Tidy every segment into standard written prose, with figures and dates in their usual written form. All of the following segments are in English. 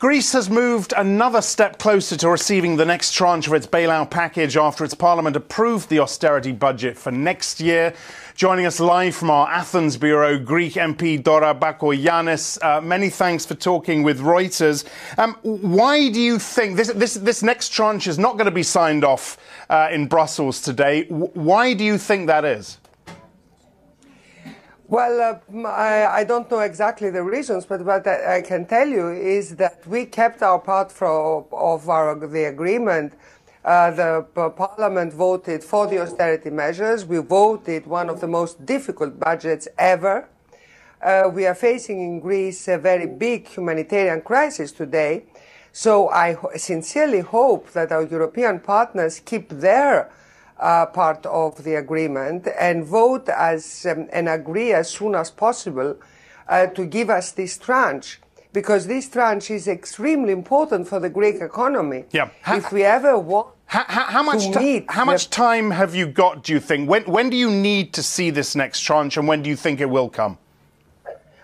Greece has moved another step closer to receiving the next tranche of its bailout package after its parliament approved the austerity budget for next year. Joining us live from our Athens bureau, Greek MP Dora Bakoyannis. Many thanks for talking with Reuters. Why do you think this next tranche is not going to be signed off in Brussels today? Why do you think that is? Well, I don't know exactly the reasons, but what I can tell you is that we kept our part of the agreement. The Parliament voted for the austerity measures. We voted one of the most difficult budgets ever. We are facing in Greece a very big humanitarian crisis today. So I sincerely hope that our European partners keep their part of the agreement and vote and agree as soon as possible to give us this tranche, because this tranche is extremely important for the Greek economy. Yeah. If we ever want how much time have you got, do you think? When do you need to see this next tranche, and when do you think it will come?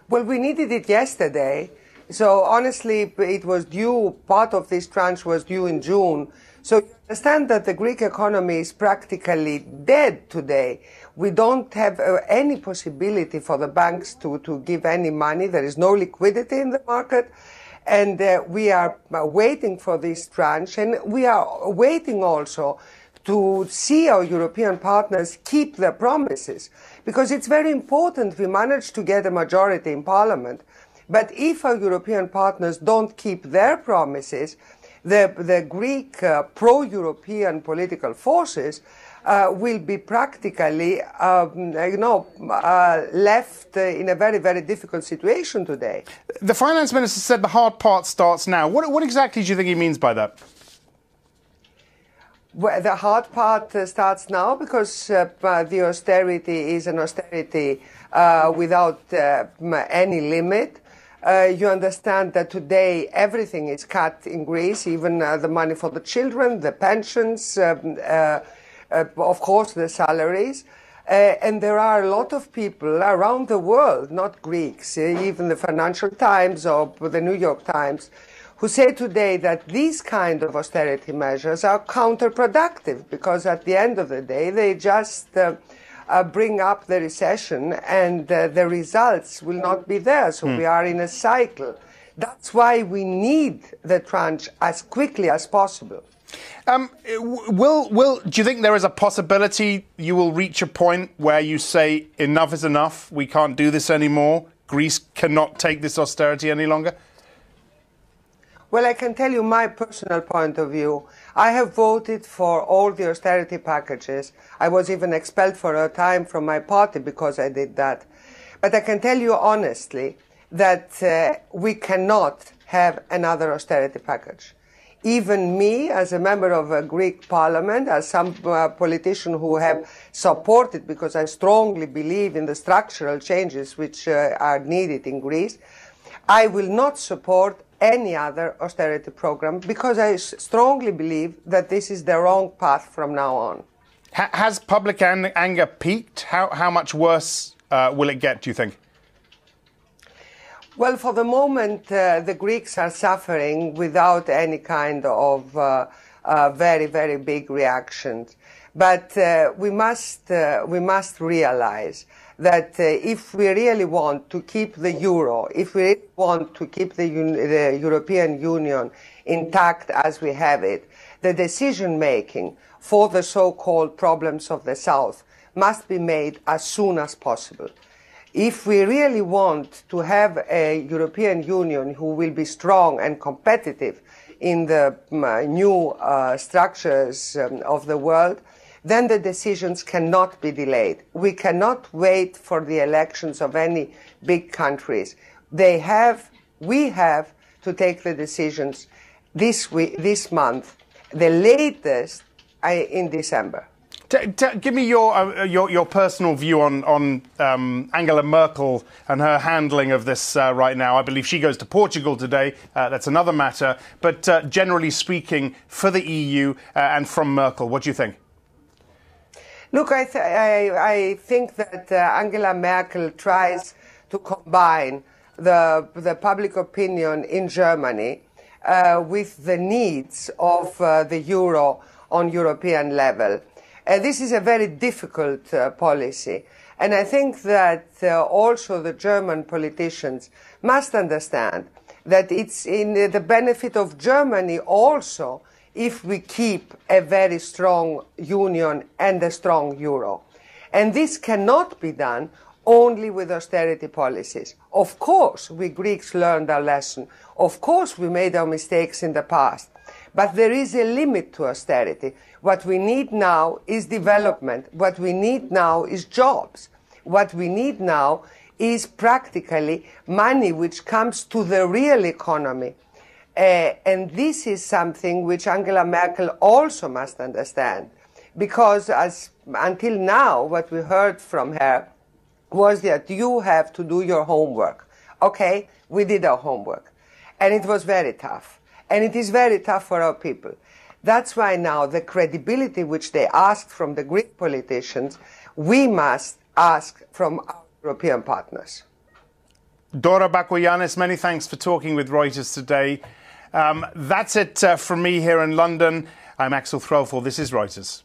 Well, we needed it yesterday. So honestly, it was due, part of this tranche was due in June. So you understand that the Greek economy is practically dead today. We don't have any possibility for the banks to give any money. There is no liquidity in the market. And we are waiting for this tranche. And we are waiting also to see our European partners keep their promises. Because it's very important we manage to get a majority in Parliament. But if our European partners don't keep their promises, the Greek pro-European political forces will be practically, left in a very, very difficult situation today. The finance minister said the hard part starts now. What exactly do you think he means by that? Well, the hard part starts now because the austerity is an austerity without any limit. You understand that today everything is cut in Greece, even the money for the children, the pensions, of course the salaries. And there are a lot of people around the world, not Greeks, even the Financial Times or the New York Times, who say today that these kind of austerity measures are counterproductive, because at the end of the day they just bring up the recession, and the results will not be there. So we are in a cycle. That's why we need the tranche as quickly as possible. Do you think there is a possibility you will reach a point where you say enough is enough, we can't do this anymore, Greece cannot take this austerity any longer? Well, I can tell you my personal point of view. I have voted for all the austerity packages. I was even expelled for a time from my party because I did that. But I can tell you honestly that we cannot have another austerity package. Even me, as a member of a Greek parliament, as some politician who have supported, because I strongly believe in the structural changes which are needed in Greece, I will not support any other austerity program, because I strongly believe that this is the wrong path from now on. Has public anger peaked? How much worse will it get, do you think? Well, for the moment, the Greeks are suffering without any kind of very, very big reactions. But we must realize that if we really want to keep the euro, if we really want to keep the European Union intact as we have it, the decision-making for the so-called problems of the South must be made as soon as possible. If we really want to have a European Union who will be strong and competitive in the new structures of the world, then the decisions cannot be delayed. We cannot wait for the elections of any big countries. We have to take the decisions this month, the latest in December. Give me your personal view on Angela Merkel and her handling of this right now. I believe she goes to Portugal today. That's another matter. But generally speaking, for the EU and from Merkel, what do you think? Look, I think that Angela Merkel tries to combine the public opinion in Germany with the needs of the euro on European level. This is a very difficult policy. And I think that also the German politicians must understand that it's in the benefit of Germany also if we keep a very strong union and a strong euro. And this cannot be done only with austerity policies. Of course, we Greeks learned our lesson. Of course, we made our mistakes in the past. But there is a limit to austerity. What we need now is development. What we need now is jobs. What we need now is practically money which comes to the real economy. And this is something which Angela Merkel also must understand. Because until now, what we heard from her was that you have to do your homework. Okay, we did our homework. And it was very tough. And it is very tough for our people. That's why now the credibility which they asked from the Greek politicians, we must ask from our European partners. Dora Bakoyannis, many thanks for talking with Reuters today. That's it from me here in London. I'm Axel Threlfall. This is Reuters.